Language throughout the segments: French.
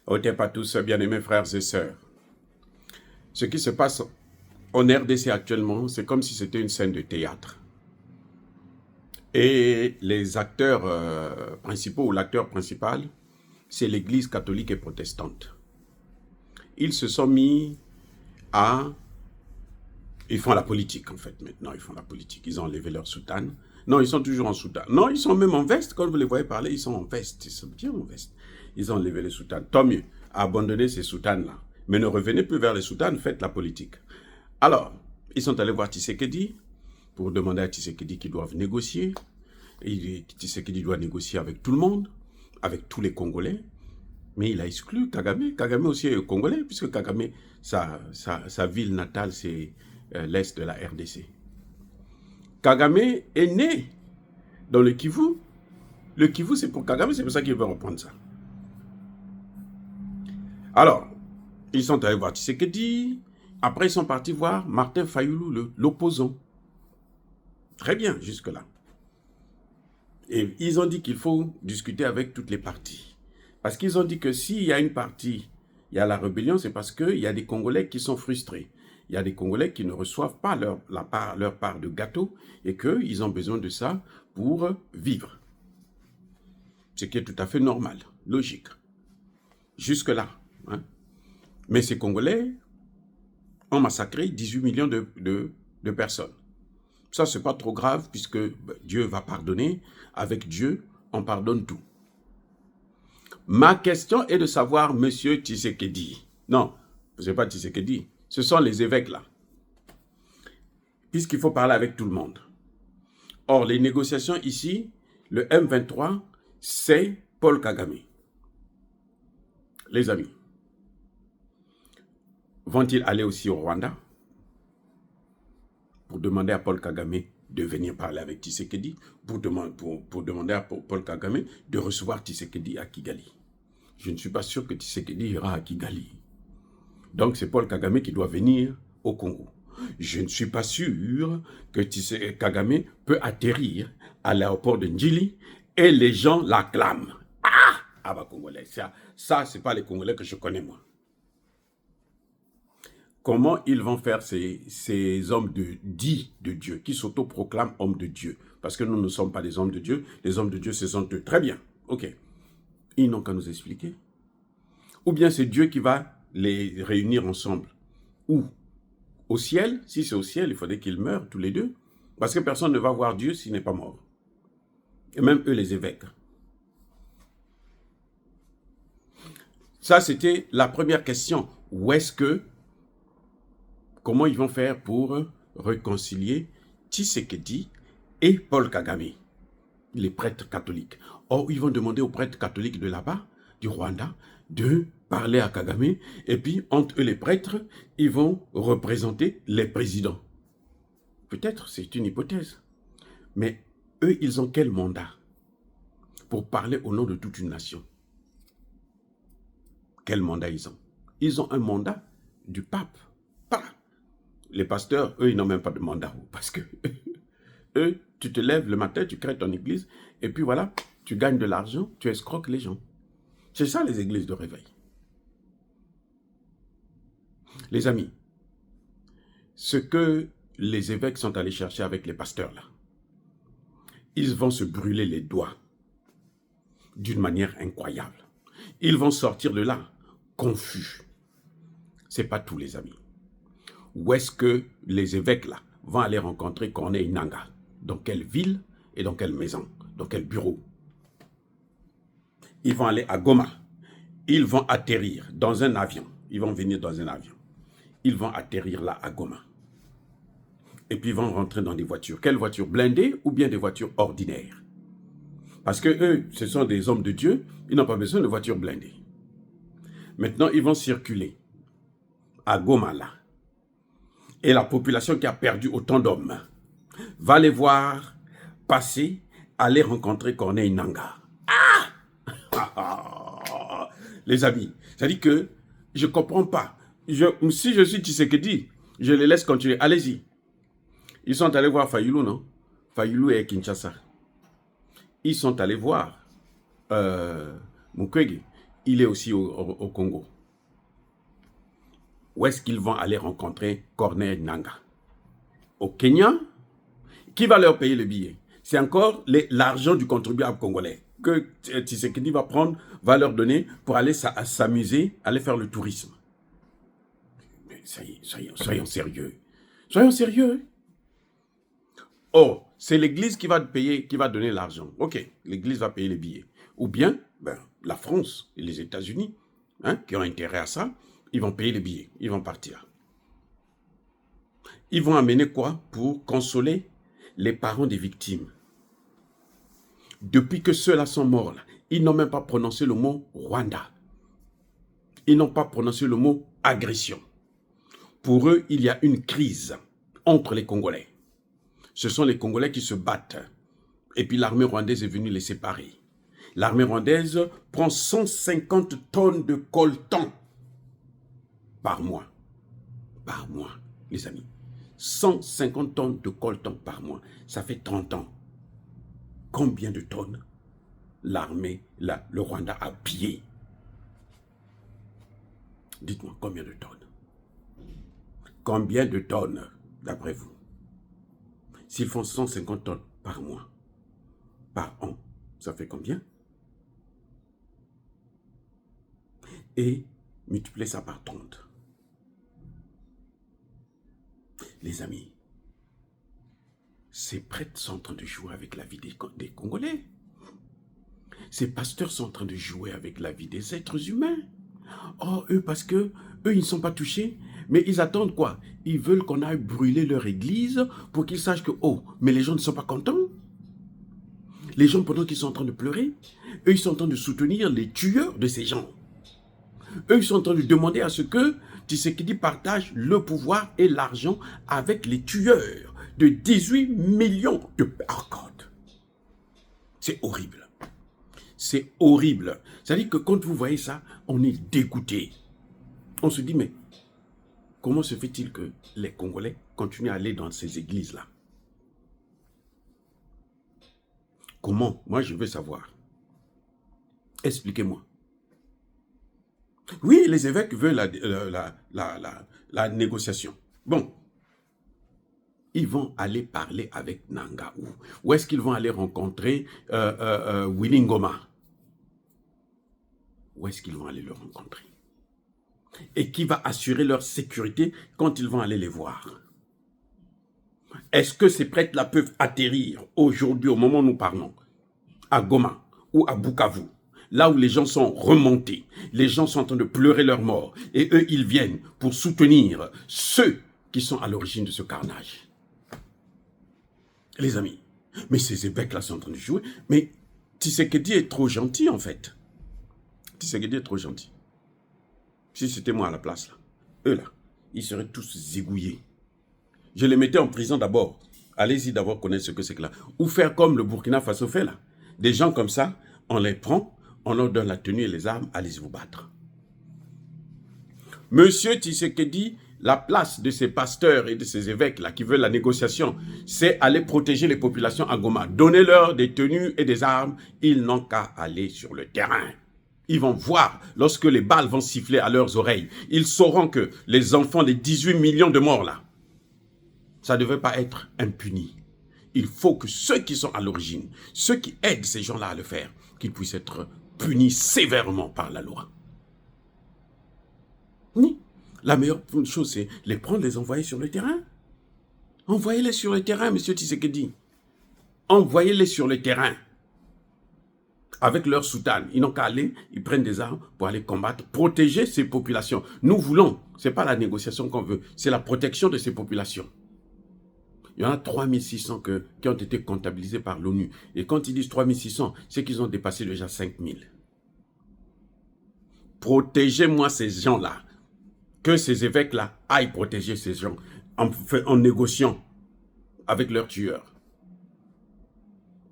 Otep à tous, bien-aimés frères et sœurs. Ce qui se passe en RDC actuellement, c'est comme si c'était une scène de théâtre. Et les acteurs principaux, ou l'acteur principal, c'est l'Église catholique et protestante. Ils se sont mis à... Ils font la politique, en fait, maintenant. Ils font la politique. Ils ont enlevé leur soutane. Non, ils sont toujours en soutane. Non, ils sont même en veste. Quand vous les voyez parler, ils sont en veste. Ils sont bien en veste. Ils ont enlevé les soutanes. Tant mieux. Abandonnez ces soutanes-là. Mais ne revenez plus vers les soutanes, faites la politique. Alors, ils sont allés voir Tshisekedi pour demander à Tshisekedi qu'ils doivent négocier. Et Tshisekedi doit négocier avec tout le monde, avec tous les Congolais. Mais il a exclu Kagame. Kagame aussi est congolais, puisque Kagame, sa ville natale, c'est l'est de la RDC. Kagame est né dans le Kivu. Le Kivu, c'est pour Kagame, c'est pour ça qu'il veut reprendre ça. Alors, ils sont allés voir Tshisekedi. Après, ils sont partis voir Martin Fayulu, l'opposant. Très bien, jusque-là. Et ils ont dit qu'il faut discuter avec toutes les parties. Parce qu'ils ont dit que s'il y a une partie, il y a la rébellion, c'est parce qu'il y a des Congolais qui sont frustrés. Il y a des Congolais qui ne reçoivent pas leur part de gâteau et qu'ils ont besoin de ça pour vivre. Ce qui est tout à fait normal, logique. Jusque-là. Hein. Mais ces Congolais ont massacré 18 millions de personnes. Ça, c'est pas trop grave puisque Dieu va pardonner. Avec Dieu, on pardonne tout. Ma question est de savoir, monsieur Tshisekedi. Non, ce n'est pas Tshisekedi. Ce sont les évêques là. Puisqu'il faut parler avec tout le monde. Or, les négociations ici, le M23, c'est Paul Kagame. Les amis, vont-ils aller aussi au Rwanda pour demander à Paul Kagame de venir parler avec Tshisekedi, pour demander à Paul Kagame de recevoir Tshisekedi à Kigali? Je ne suis pas sûr que Tshisekedi ira à Kigali. Donc c'est Paul Kagame qui doit venir au Congo. Je ne suis pas sûr que Kagame peut atterrir à l'aéroport de Njili et les gens l'acclament. Ah bah Congolais, ça c'est pas les Congolais que je connais moi. Comment ils vont faire ces hommes dits de Dieu, qui s'autoproclament hommes de Dieu? Parce que nous ne sommes pas des hommes de Dieu. Les hommes de Dieu, ce sont eux. Très bien. Ok. Ils n'ont qu'à nous expliquer. Ou bien c'est Dieu qui va les réunir ensemble. Ou au ciel, si c'est au ciel, il faudrait qu'ils meurent tous les deux. Parce que personne ne va voir Dieu s'il n'est pas mort. Et même eux, les évêques. Ça, c'était la première question. Comment ils vont faire pour réconcilier Tshisekedi et Paul Kagame, les prêtres catholiques? Or, ils vont demander aux prêtres catholiques de là-bas, du Rwanda, de parler à Kagame, et puis entre eux les prêtres, ils vont représenter les présidents. Peut-être, c'est une hypothèse. Mais eux, ils ont quel mandat pour parler au nom de toute une nation? Quel mandat ils ont? Ils ont un mandat du pape. Pas. Les pasteurs, eux, ils n'ont même pas de mandat. Parce que eux, tu te lèves le matin, tu crées ton église, et puis voilà, tu gagnes de l'argent, tu escroques les gens. C'est ça les églises de réveil. Les amis, ce que les évêques sont allés chercher avec les pasteurs là, ils vont se brûler les doigts d'une manière incroyable. Ils vont sortir de là confus. Ce n'est pas tous les amis. Où est-ce que les évêques là vont aller rencontrer Corneille Nangaa? Dans quelle ville et dans quelle maison? Dans quel bureau? Ils vont aller à Goma. Ils vont atterrir dans un avion. Ils vont venir dans un avion. Ils vont atterrir là à Goma. Et puis ils vont rentrer dans des voitures. Quelles voitures? Blindées ou bien des voitures ordinaires? Parce que eux, ce sont des hommes de Dieu. Ils n'ont pas besoin de voitures blindées. Maintenant, ils vont circuler à Goma là. Et la population qui a perdu autant d'hommes va les voir passer, aller rencontrer Corneille Nangaa. Les amis, ça dit que je ne comprends pas. Si je suis Tshisekedi, je les laisse continuer. Allez-y. Ils sont allés voir Fayulu, non? Fayulu est Kinshasa. Ils sont allés voir Mukwege. il est aussi au Congo. Où est-ce qu'ils vont aller rencontrer Corneille Nangaa? Au Kenya? Qui va leur payer le billet? C'est encore l'argent du contribuable congolais que Tshisekedi va prendre, va leur donner pour aller s'amuser, aller faire le tourisme. Mais soyons sérieux. Soyons sérieux. Oh, c'est l'Église qui va payer, qui va donner l'argent. Ok, l'Église va payer les billets. Ou bien, la France et les États-Unis, qui ont intérêt à ça, ils vont payer les billets, ils vont partir. Ils vont amener quoi pour consoler les parents des victimes? Depuis que ceux-là sont morts, là, ils n'ont même pas prononcé le mot Rwanda. Ils n'ont pas prononcé le mot agression. Pour eux, il y a une crise entre les Congolais. Ce sont les Congolais qui se battent. Et puis l'armée rwandaise est venue les séparer. L'armée rwandaise prend 150 tonnes de coltan par mois. Par mois, les amis. 150 tonnes de coltan par mois. Ça fait 30 ans. Combien de tonnes l'armée, le Rwanda a pillé? Dites-moi, combien de tonnes? Combien de tonnes, d'après vous? S'ils font 150 tonnes par mois, par an, ça fait combien? Et multipliez ça par 30. Les amis, ces prêtres sont en train de jouer avec la vie des Congolais. Ces pasteurs sont en train de jouer avec la vie des êtres humains. Oh, eux, parce que eux, ils ne sont pas touchés, mais ils attendent quoi? Ils veulent qu'on aille brûler leur église pour qu'ils sachent que, oh, mais les gens ne sont pas contents. Les gens, pendant qu'ils sont en train de pleurer, eux, ils sont en train de soutenir les tueurs de ces gens. Eux, ils sont en train de demander à ce que Tshisekedi partage le pouvoir et l'argent avec les tueurs de 18 millions de personnes. C'est horrible. C'est horrible. C'est-à-dire que quand vous voyez ça, on est dégoûté. On se dit, mais comment se fait-il que les Congolais continuent à aller dans ces églises-là? Comment? Moi, je veux savoir. Expliquez-moi. Oui, les évêques veulent la négociation. Bon. Ils vont aller parler avec Nangaa. Où est-ce qu'ils vont aller rencontrer Willy Ngoma? Où est-ce qu'ils vont aller le rencontrer? Et qui va assurer leur sécurité quand ils vont aller les voir? Est-ce que ces prêtres-là peuvent atterrir aujourd'hui, au moment où nous parlons, à Goma ou à Bukavu, là où les gens sont remontés, les gens sont en train de pleurer leur mort, et eux, ils viennent pour soutenir ceux qui sont à l'origine de ce carnage? Les amis, mais ces évêques-là sont en train de jouer, mais Tshisekedi est trop gentil, en fait. Tshisekedi est trop gentil. Si c'était moi à la place, là, eux, là, ils seraient tous zigouillés. Je les mettais en prison d'abord. Allez-y d'abord connaître ce que c'est que là. Ou faire comme le Burkina Faso fait, là. Des gens comme ça, on les prend, on leur donne la tenue et les armes, allez-y vous battre. Monsieur Tshisekedi, la place de ces pasteurs et de ces évêques-là qui veulent la négociation, c'est aller protéger les populations à Goma. Donnez-leur des tenues et des armes, ils n'ont qu'à aller sur le terrain. Ils vont voir, lorsque les balles vont siffler à leurs oreilles, ils sauront que les enfants, les 18 millions de morts là, ça ne devait pas être impuni. Il faut que ceux qui sont à l'origine, ceux qui aident ces gens-là à le faire, qu'ils puissent être punis sévèrement par la loi. Oui. La meilleure chose, c'est les prendre, les envoyer sur le terrain. Envoyez-les sur le terrain, monsieur Tshisekedi. Envoyez-les sur le terrain. Avec leur soutane. Ils n'ont qu'à aller, ils prennent des armes pour aller combattre, protéger ces populations. Nous voulons, ce n'est pas la négociation qu'on veut, c'est la protection de ces populations. Il y en a 3600 qui ont été comptabilisés par l'ONU. Et quand ils disent 3600, c'est qu'ils ont dépassé déjà 5000. Protégez-moi ces gens-là. Que ces évêques-là aillent protéger ces gens en négociant avec leurs tueurs.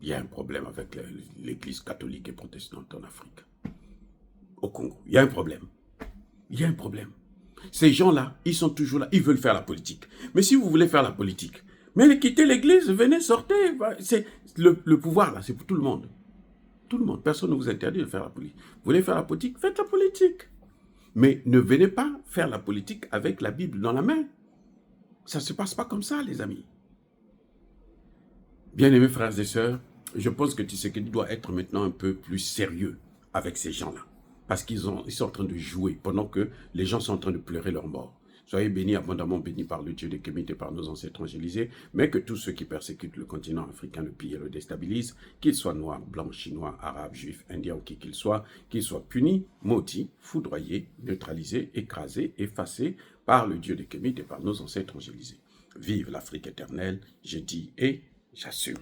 Il y a un problème avec l'église catholique et protestante en Afrique. Au Congo, il y a un problème. Il y a un problème. Ces gens-là, ils sont toujours là, ils veulent faire la politique. Mais si vous voulez faire la politique, mais quittez l'église, venez, sortez. C'est le pouvoir, là, c'est pour tout le monde. Tout le monde. Personne ne vous interdit de faire la politique. Vous voulez faire la politique? Faites la politique. Mais ne venez pas faire la politique avec la Bible dans la main. Ça ne se passe pas comme ça, les amis. Bien-aimés frères et sœurs, je pense que Tshisekedi doit être maintenant un peu plus sérieux avec ces gens-là. Parce qu'ils sont en train de jouer pendant que les gens sont en train de pleurer leur mort. Soyez bénis, abondamment bénis par le Dieu des Kémites et par nos ancêtres angélisés, mais que tous ceux qui persécutent le continent africain, le pillent et le déstabilisent, qu'ils soient noirs, blancs, chinois, arabes, juifs, indiens ou qui qu'ils soient punis, maudits, foudroyés, neutralisés, écrasés, effacés par le Dieu des Kémites et par nos ancêtres angélisés. Vive l'Afrique éternelle, je dis et j'assume.